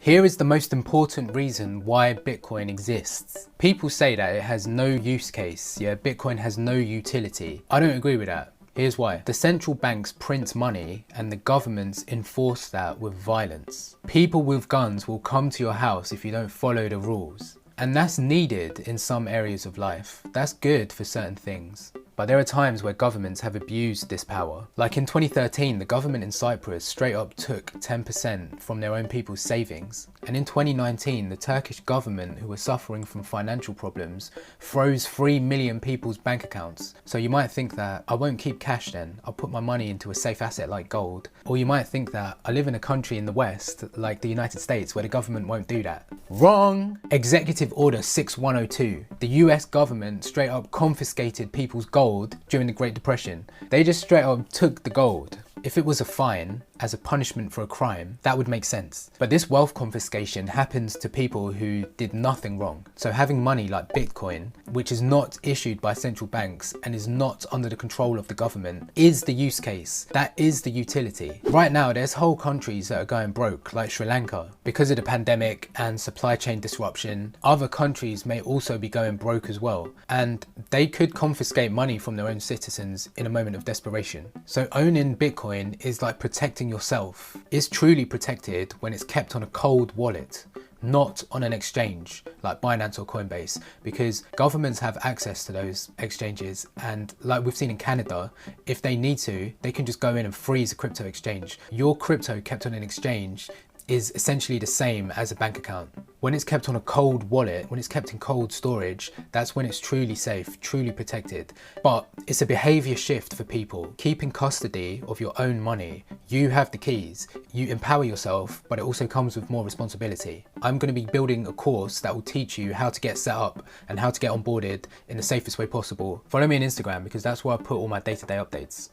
Here is the most important reason why Bitcoin exists. People say that it has no use case, Bitcoin has no utility. I don't agree with that. Here's why. The central banks print money and the governments enforce that with violence. People with guns will come to your house if you don't follow the rules. And that's needed in some areas of life. That's good for certain things. But there are times where governments have abused this power. Like in 2013, the government in Cyprus straight up took 10% from their own people's savings. And in 2019, the Turkish government, who were suffering from financial problems, froze 3 million people's bank accounts. So you might think that I won't keep cash then, I'll put my money into a safe asset like gold. Or you might think that I live in a country in the West, like the United States, where the government won't do that. Wrong! Executive Order 6102. The US government straight up confiscated people's gold during the Great Depression. They just straight up took the gold. If it was a fine as a punishment for a crime, that would make sense. But this wealth confiscation happens to people who did nothing wrong. So having money like Bitcoin, which is not issued by central banks and is not under the control of the government, is the use case. That is the utility. Right now, there's whole countries that are going broke, like Sri Lanka. Because of the pandemic and supply chain disruption, other countries may also be going broke as well. And they could confiscate money from their own citizens in a moment of desperation. So owning Bitcoin is like protecting yourself. It's truly protected when it's kept on a cold wallet, not on an exchange like Binance or Coinbase, because governments have access to those exchanges, and like we've seen in Canada, if they need to, they can just go in and freeze a crypto exchange. Your crypto kept on an exchange is essentially the same as a bank account. When it's kept on a cold wallet, when it's kept in cold storage, that's when it's truly safe, truly protected. But it's a behavior shift for people. Keeping custody of your own money, you have the keys, you empower yourself, but it also comes with more responsibility. I'm going to be building a course that will teach you how to get set up and how to get onboarded in the safest way possible. Follow me on Instagram because that's where I put all my day-to-day updates.